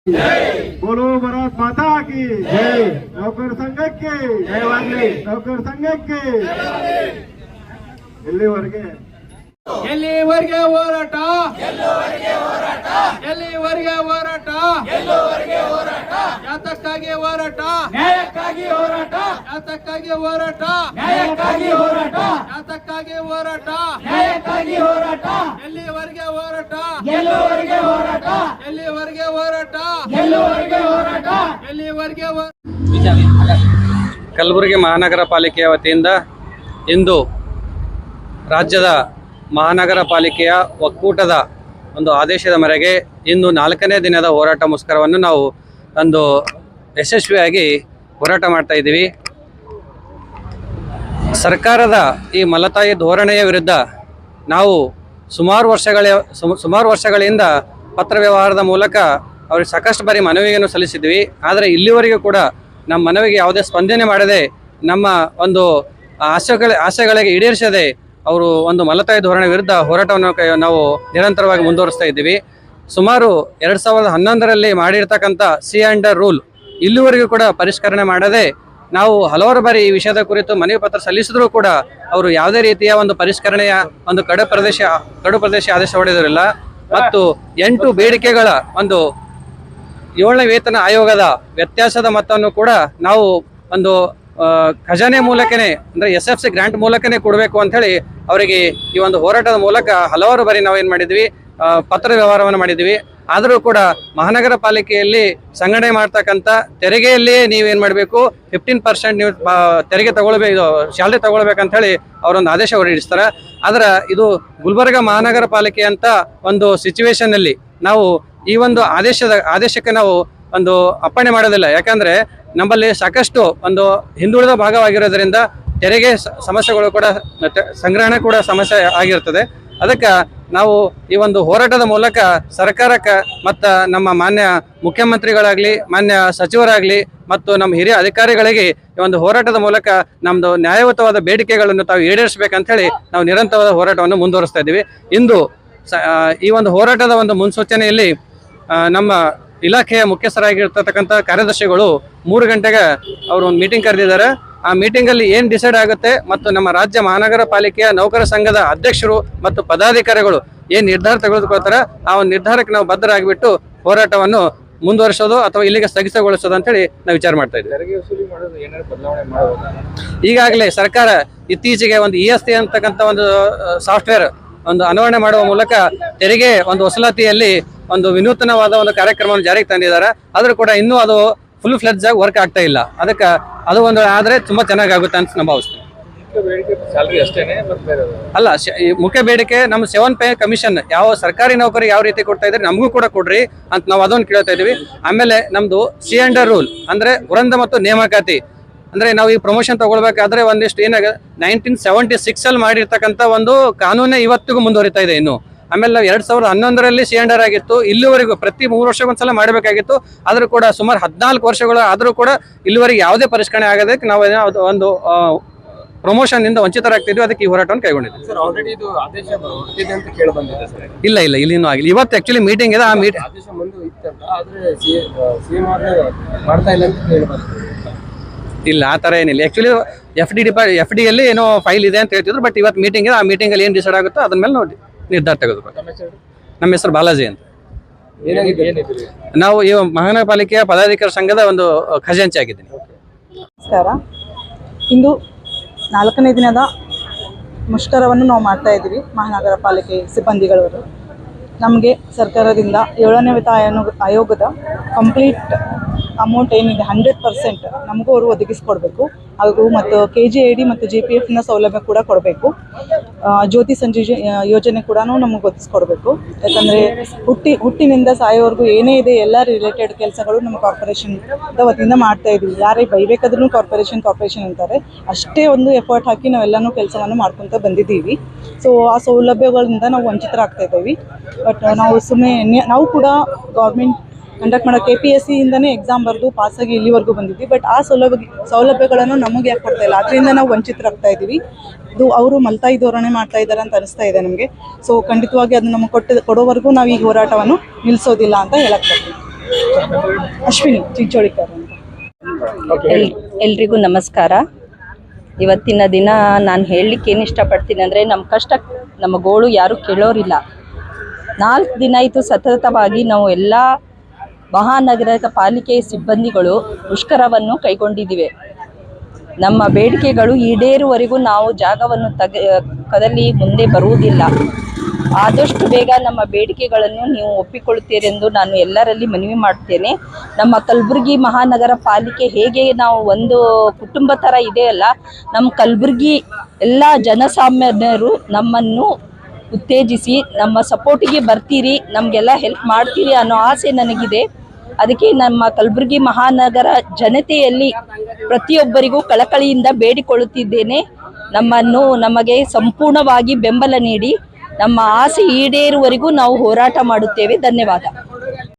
बोलो भारत माता की जय। नौकर संघಕ್ಕೆ ಜಯವಾಗಲಿ। नौकर ಸಂಘಕ್ಕೆ ಎಲ್ಲಿವರೆಗೆ ಹೋರಾಟ ಎಲ್ಲಿವರೆಗೆ ಹೋರಾಟ ಯಾತಕ್ಕಾಗಿ ಹೋರಾಟ ನ್ಯಾಯಕ್ಕಾಗಿ ಹೋರಾಟ ಯಾತಕ್ಕಾಗಿ ಹೋರಾಟ ನ್ಯಾಯಕ್ಕಾಗಿ ಹೋರಾಟ ಯಾತಕ್ಕಾಗಿ ಹೋರಾಟ ನ್ಯಾಯಕ್ಕಾಗಿ ಹೋರಾಟ ಎಲ್ಲಿವರೆಗೆ ಹೋರಾಟ ಗೆಲ್ಲುವವರೆಗೆ ಹೋರಾಟ ಎಲ್ಲಿವರೆಗೆ ಹೋರಾಟ ಗೆಲ್ಲುವವರೆಗೆ ಹೋರಾಟ ಎಲ್ಲಿವರೆಗೆ ಕಲಬುರಗಿ ಮಹಾನಗರ ಪಾಲಿಕೆಯ ವತಿಯಿಂದ ಇಂದು ರಾಜ್ಯದ ಮಹಾನಗರ ಪಾಲಿಕೆಯ ಒಕ್ಕೂಟದ ಒಂದು ಆದೇಶದ ಮೇರೆಗೆ ಇಂದು 4ನೇ ದಿನದ ಹೋರಾಟ ಮುಷ್ಕರವನ್ನು ನಾವು ಒಂದು ಯಶಸ್ವಿಯಾಗಿ ಹೋರಾಟ ಮಾಡ್ತಾ ಇದ್ದೀವಿ. ಸರ್ಕಾರದ ಈ ಮಲತಾಯಿ ಧೋರಣೆಯ ವಿರುದ್ಧ ನಾವು ಸುಮಾರು ವರ್ಷಗಳಿಂದ ಪತ್ರ ವ್ಯವಹಾರದ ಮೂಲಕ ಅವ್ರಿಗೆ ಸಾಕಷ್ಟು ಬಾರಿ ಮನವಿಯನ್ನು ಸಲ್ಲಿಸಿದ್ವಿ. ಆದರೆ ಇಲ್ಲಿವರೆಗೂ ಕೂಡ ನಮ್ಮ ಮನವಿಗೆ ಯಾವುದೇ ಸ್ಪಂದನೆ ಮಾಡದೆ ನಮ್ಮ ಒಂದು ಆಸೆಗಳಿಗೆ ಈಡೇರಿಸದೆ ಅವರು ಒಂದು ಮಲತಾಯಿ ಧೋರಣೆ ವಿರುದ್ಧ ಹೋರಾಟವನ್ನು ನಾವು ನಿರಂತರವಾಗಿ ಮುಂದುವರಿಸ್ತಾ ಇದ್ದೀವಿ. ಸುಮಾರು 2011ರಲ್ಲಿ ಮಾಡಿರ್ತಕ್ಕಂಥ ಸಿ ಆ್ಯಂಡ್ ರೂಲ್ ಇಲ್ಲಿವರೆಗೂ ಕೂಡ ಪರಿಷ್ಕರಣೆ ಮಾಡದೆ ನಾವು ಹಲವಾರು ಬಾರಿ ಈ ವಿಷಯದ ಕುರಿತು ಮನವಿ ಪತ್ರ ಸಲ್ಲಿಸಿದ್ರೂ ಕೂಡ ಅವರು ಯಾವುದೇ ರೀತಿಯ ಒಂದು ಪರಿಷ್ಕರಣೆಯ ಒಂದು ಕಡು ಪ್ರದೇಶ ಆದೇಶ ಹೊಡೆದಿರಲಿಲ್ಲ. ಮತ್ತು 8 ಬೇಡಿಕೆಗಳ ಒಂದು 7ನೇ ವೇತನ ಆಯೋಗದ ವ್ಯತ್ಯಾಸದ ಮೊತ್ತವನ್ನು ಕೂಡ ನಾವು ಒಂದು ಖಜಾನೆ ಮೂಲಕನೇ ಅಂದರೆ SFC ಗ್ರಾಂಟ್ ಮೂಲಕನೇ ಕೊಡಬೇಕು ಅಂಥೇಳಿ ಅವರಿಗೆ ಈ ಒಂದು ಹೋರಾಟದ ಮೂಲಕ ಹಲವಾರು ಬಾರಿ ನಾವೇನು ಮಾಡಿದ್ವಿ, ಪತ್ರ ವ್ಯವಹಾರವನ್ನು ಮಾಡಿದ್ವಿ. ಆದರೂ ಕೂಡ ಮಹಾನಗರ ಪಾಲಿಕೆಯಲ್ಲಿ ಸಂಘಟನೆ ಮಾಡ್ತಕ್ಕಂಥ ತೆರಿಗೆಯಲ್ಲಿಯೇ ನೀವೇನು ಮಾಡಬೇಕು 15% ನೀವು ತೆರಿಗೆ ತಗೊಳ್ಬೇಕು, ಶಾಲೆ ತಗೊಳ್ಬೇಕಂತ ಹೇಳಿ ಅವರೊಂದು ಆದೇಶ ಹೊರಡಿಸ್ತಾರೆ. ಆದರೆ ಇದು ಗುಲ್ಬರ್ಗ ಮಹಾನಗರ ಪಾಲಿಕೆ ಅಂತ ಒಂದು ಸಿಚುವೇಶನ್ನಲ್ಲಿ ನಾವು ಈ ಒಂದು ಆದೇಶಕ್ಕೆ ನಾವು ಒಂದು ಅಪ್ಪಣೆ ಮಾಡೋದಿಲ್ಲ. ಯಾಕಂದರೆ ನಮ್ಮಲ್ಲಿ ಸಾಕಷ್ಟು ಒಂದು ಹಿಂದುಳಿದ ಭಾಗವಾಗಿರೋದ್ರಿಂದ ತೆರಿಗೆ ಸಮಸ್ಯೆಗಳು ಕೂಡ ಸಂಗ್ರಹಣೆ ಕೂಡ ಸಮಸ್ಯೆ ಆಗಿರ್ತದೆ. ಅದಕ್ಕೆ ನಾವು ಈ ಒಂದು ಹೋರಾಟದ ಮೂಲಕ ಸರ್ಕಾರಕ್ಕೆ ಮತ್ತು ನಮ್ಮ ಮಾನ್ಯ ಮುಖ್ಯಮಂತ್ರಿಗಳಾಗಲಿ, ಮಾನ್ಯ ಸಚಿವರಾಗಲಿ ಮತ್ತು ನಮ್ಮ ಹಿರಿಯ ಅಧಿಕಾರಿಗಳಿಗೆ ಈ ಒಂದು ಹೋರಾಟದ ಮೂಲಕ ನಮ್ಮದು ನ್ಯಾಯಯುತವಾದ ಬೇಡಿಕೆಗಳನ್ನು ತಾವು ಈಡೇರಿಸಬೇಕಂತೇಳಿ ನಾವು ನಿರಂತರವಾದ ಹೋರಾಟವನ್ನು ಮುಂದುವರಿಸ್ತಾ ಇದ್ದೀವಿ. ಇಂದು ಈ ಒಂದು ಹೋರಾಟದ ಒಂದು ಮುನ್ಸೂಚನೆಯಲ್ಲಿ ನಮ್ಮ ಇಲಾಖೆಯ ಮುಖ್ಯಸ್ಥರಾಗಿರ್ತಕ್ಕಂಥ ಕಾರ್ಯದರ್ಶಿಗಳು 3 ಗಂಟೆಗೆ ಅವರು ಒಂದು ಮೀಟಿಂಗ್ ಕರೆದಿದ್ದಾರೆ. ಆ ಮೀಟಿಂಗಲ್ಲಿ ಏನು ಡಿಸೈಡ್ ಆಗುತ್ತೆ ಮತ್ತು ನಮ್ಮ ರಾಜ್ಯ ಮಹಾನಗರ ಪಾಲಿಕೆಯ ನೌಕರ ಸಂಘದ ಅಧ್ಯಕ್ಷರು ಮತ್ತು ಪದಾಧಿಕಾರಿಗಳು ಏನು ನಿರ್ಧಾರ ತೆಗೆದುಕೊಳ್ತಾರೆ ಆ ಒಂದು ನಿರ್ಧಾರಕ್ಕೆ ನಾವು ಬದ್ಧರಾಗಿಬಿಟ್ಟು ಹೋರಾಟವನ್ನು ಮುಂದುವರಿಸೋದು ಅಥವಾ ಇಲ್ಲಿಗೆ ಸ್ಥಗಿತಗೊಳಿಸೋದು ಅಂತೇಳಿ ನಾವು ವಿಚಾರ ಮಾಡ್ತಾ ಇದ್ದೀವಿ. ಈಗಾಗಲೇ ಸರ್ಕಾರ ಇತ್ತೀಚೆಗೆ ಒಂದು EST ಅಂತಕ್ಕಂಥ ಒಂದು ಸಾಫ್ಟ್ವೇರ್ ಒಂದು ಅನ್ವಯಣೆ ಮಾಡುವ ಮೂಲಕ ತೆರಿಗೆ ಒಂದು ವಸೂಲಾತಿಯಲ್ಲಿ ಒಂದು ವಿನೂತನವಾದ ಒಂದು ಕಾರ್ಯಕ್ರಮವನ್ನು ಜಾರಿಗೆ ತಂದಿದ್ದಾರೆ. ಆದರೂ ಕೂಡ ಇನ್ನೂ ಅದು ಫುಲ್ ಫ್ಲೆಡ್ಜ್ ಆಗಿ ವರ್ಕ್ ಆಗ್ತಾ ಇಲ್ಲ. ಅದಕ್ಕೆ ಅದು ಒಂದು ಆದರೆ ತುಂಬ ಚೆನ್ನಾಗುತ್ತೆ ಅಂತ ನಮ್ಮ ಭಾವಿಸ್ತೀವಿ. ಅಲ್ಲ, ಮುಖ್ಯ ಬೇಡಿಕೆ ನಮ್ಮ 7 ಪೇ ಕಮಿಷನ್ ಯಾವ ಸರ್ಕಾರಿ ನೌಕರಿಗೆ ಯಾವ ರೀತಿ ಕೊಡ್ತಾ ಇದ್ರೆ ನಮಗೂ ಕೂಡ ಕೊಡ್ರಿ ಅಂತ ನಾವು ಅದನ್ನು ಕೇಳ್ತಾ ಇದ್ದೀವಿ. ಆಮೇಲೆ ನಮ್ಮದು ಸಿ ಆ್ಯಂಡ್ ರೂಲ್ ಅಂದರೆ ವೃಂದ ಮತ್ತು ನೇಮಕಾತಿ ಅಂದರೆ ನಾವು ಈ ಪ್ರಮೋಷನ್ ತಗೊಳ್ಬೇಕಾದ್ರೆ ಒಂದಿಷ್ಟು ಏನಾಗ 1976 ಮಾಡಿರ್ತಕ್ಕಂಥ ಒಂದು ಕಾನೂನೇ ಇವತ್ತಿಗೂ ಮುಂದುವರಿತಾ ಇದೆ ಇನ್ನು. ಆಮೇಲೆ ನಾವು 2011ರಲ್ಲಿ ಸಿ ಆ್ಯಂಡ್ ಆಗಿತ್ತು. ಇಲ್ಲಿವರೆಗೂ ಪ್ರತಿ 3 ವರ್ಷಕ್ಕೊಂದ್ಸಲ ಮಾಡಬೇಕಾಗಿತ್ತು. ಆದರೂ ಕೂಡ ಸುಮಾರು 14 ವರ್ಷಗಳು ಆದರೂ ಕೂಡ ಇಲ್ಲಿವರೆಗೆ ಯಾವುದೇ ಪರಿಷ್ಕರಣೆ ಆಗೋದಕ್ಕೆ ನಾವು ಒಂದು ಪ್ರಮೋಷನ್ ಇಂದ ವಂಚಿತರಾಗ್ತಿದ್ವಿ. ಅದಕ್ಕೆ ಈ ಹೋರಾಟವನ್ನು ಕೈಗೊಂಡಿದ್ದೀವಿ. ಇಲ್ಲ ಇಲ್ಲಿ ಇನ್ನೂ ಆಗಿಲ್ಲ. ಇವತ್ತು ಆಕ್ಚುಲಿ ಮೀಟಿಂಗ್ ಇದೆ. ಆ ಇಲ್ಲ ಆ ಥರ ಏನಿಲ್ಲ. ಆ್ಯಕ್ಚುಲಿ FD ಯಲ್ಲಿ ಏನೋ ಫೈಲ್ ಇದೆ ಅಂತ ಹೇಳ್ತಿದ್ರು. ಬಟ್ ಇವತ್ತು ಮೀಟಿಂಗ್ ಇದೆ. ಆ ಮೀಟಿಂಗಲ್ಲಿ ಏನು ಡಿಸೈಡ್ ಆಗುತ್ತೋ ಅದ್ರ ಮೇಲೆ ನೋಡಿ ನಿರ್ಧಾರ ತೆಗೆದುಕೊಂಡು. ನಮ್ಮ ಹೆಸರು ಬಾಲಾಜಿ ಅಂತ. ನಾವು ಈ ಮಹಾನಗರ ಪಾಲಿಕೆಯ ಪದಾಧಿಕಾರಿ ಸಂಘದ ಒಂದು ಖಜಾಂಚಿ ಆಗಿದ್ದೀನಿ. ನಮಸ್ಕಾರ. ಇಂದು 4ನೇ ದಿನದ ಮುಷ್ಕರವನ್ನು ನಾವು ಮಾಡ್ತಾ ಇದ್ದೀವಿ. ಮಹಾನಗರ ಪಾಲಿಕೆ ಸಿಬ್ಬಂದಿಗಳವರು ನಮಗೆ ಸರ್ಕಾರದಿಂದ 7ನೇ ವೇತನ ಆಯೋಗದ ಕಂಪ್ಲೀಟ್ ಅಮೌಂಟ್ ಏನಿದೆ 100% ನಮಗೂ ಅವರು ಒದಗಿಸ್ಕೊಡ್ಬೇಕು. ಹಾಗೂ ಮತ್ತು KGID ಮತ್ತು GPFನ ಸೌಲಭ್ಯ ಕೂಡ ಕೊಡಬೇಕು. ಜ್ಯೋತಿ ಸಂಜೀವಿ ಯೋಜನೆ ಕೂಡ ನಮಗೆ ಒದಗಿಸ್ಕೊಡ್ಬೇಕು. ಯಾಕಂದರೆ ಹುಟ್ಟಿನಿಂದ ಸಾಯೋವರೆಗೂ ಏನೇ ಇದೆ ಎಲ್ಲ ರಿಲೇಟೆಡ್ ಕೆಲಸಗಳು ನಮ್ಮ ಕಾರ್ಪೊರೇಷನ್ ವತಿಯಿಂದ ಮಾಡ್ತಾ ಇದ್ದೀವಿ. ಯಾರೇ ಬೈಬೇಕಾದ್ರೂ ಕಾರ್ಪೊರೇಷನ್ ಅಂತಾರೆ. ಅಷ್ಟೇ ಒಂದು ಎಫರ್ಟ್ ಹಾಕಿ ನಾವೆಲ್ಲನೂ ಕೆಲಸವನ್ನು ಮಾಡ್ಕೊತ ಬಂದಿದ್ದೀವಿ. ಸೊ ಆ ಸೌಲಭ್ಯಗಳಿಂದ ನಾವು ವಂಚಿತರಾಗ್ತಾ ಇದ್ದೀವಿ. ಬಟ್ ನಾವು ಕೂಡ ಗೌರ್ಮೆಂಟ್ ಕಂಡಕ್ಟ್ ಮಾಡೋ KPSC ಇಂದನೇ ಎಕ್ಸಾಮ್ ಬರೆದು ಪಾಸಾಗಿ ಇಲ್ಲಿವರೆಗೂ ಬಂದಿದ್ವಿ. ಬಟ್ ಆ ಸೌಲಭ್ಯಗಳನ್ನು ನಮಗೆ ಯಾಕೆ ಕೊಡ್ತಾ ಇಲ್ಲ, ಅದರಿಂದ ನಾವು ವಂಚಿತರಾಗ್ತಾ ಇದ್ದೀವಿ. ಇದು ಅವರು ಮಲ್ತಾಯಿ ಧೋರಣೆ ಮಾಡ್ತಾ ಇದ್ದಾರೆ ಅಂತ ಅನಿಸ್ತಾ ಇದೆ ನಮಗೆ. ಸೊ ಖಂಡಿತವಾಗಿ ಅದು ನಮಗೆ ಕೊಡೋವರೆಗೂ ನಾವು ಈ ಹೋರಾಟವನ್ನು ನಿಲ್ಲಿಸೋದಿಲ್ಲ ಅಂತ ಹೇಳಕ್ಕೆ ಬರ್ತೀವಿ. ಅಶ್ವಿನಿ ಚಿಂಚೋಳಿಕರ್ ಅಂತ. ಎಲ್ರಿಗೂ ನಮಸ್ಕಾರ. ಇವತ್ತಿನ ದಿನ ನಾನು ಹೇಳಲಿಕ್ಕೆ ಏನು ಇಷ್ಟಪಡ್ತೀನಿ ಅಂದರೆ, ನಮ್ಮ ಕಷ್ಟ ನಮ್ಮ ಗೋಳು ಯಾರೂ ಕೇಳೋರಿಲ್ಲ. 4 ದಿನ ಆಯಿತು ಸತತವಾಗಿ ನಾವು ಎಲ್ಲ ಮಹಾನಗರ ಪಾಲಿಕೆ ಸಿಬ್ಬಂದಿಗಳು ಮುಷ್ಕರವನ್ನು ಕೈಗೊಂಡಿದ್ದೀವಿ. ನಮ್ಮ ಬೇಡಿಕೆಗಳು ಈಡೇರುವವರೆಗೂ ನಾವು ಜಾಗವನ್ನು ಕದಲಿ ಮುಂದೆ ಬರುವುದಿಲ್ಲ. ಆದಷ್ಟು ಬೇಗ ನಮ್ಮ ಬೇಡಿಕೆಗಳನ್ನು ನೀವು ಒಪ್ಪಿಕೊಳ್ಳುತ್ತೀರೆಂದು ನಾನು ಎಲ್ಲರಲ್ಲಿ ಮನವಿ ಮಾಡ್ತೇನೆ. ನಮ್ಮ ಕಲಬುರಗಿ ಮಹಾನಗರ ಪಾಲಿಕೆ ಹೇಗೆ ನಾವು ಒಂದು ಕುಟುಂಬ ಥರ ಇದೆಯಲ್ಲ, ನಮ್ಮ ಕಲಬುರಗಿ ಎಲ್ಲ ಜನಸಾಮಾನ್ಯರು ನಮ್ಮನ್ನು ಉತ್ತೇಜಿಸಿ ನಮ್ಮ ಸಪೋರ್ಟಿಗೆ ಬರ್ತೀರಿ, ನಮಗೆಲ್ಲ ಹೆಲ್ಪ್ ಮಾಡ್ತೀರಿ ಅನ್ನೋ ಆಸೆ ನನಗಿದೆ. ಅದಕ್ಕೆ ನಮ್ಮ ಕಲಬುರಗಿ ಮಹಾನಗರ ಜನತೆಯಲ್ಲಿ ಪ್ರತಿಯೊಬ್ಬರಿಗೂ ಕಳಕಳಿಯಿಂದ ಬೇಡಿಕೊಳ್ಳುತ್ತಿದ್ದೇನೆ, ನಮಗೆ ಸಂಪೂರ್ಣವಾಗಿ ಬೆಂಬಲ ನೀಡಿ ನಮ್ಮ ಆಸೆ ಈಡೇರುವವರೆಗೂ ನಾವು ಹೋರಾಟ ಮಾಡುತ್ತೇವೆ. ಧನ್ಯವಾದ.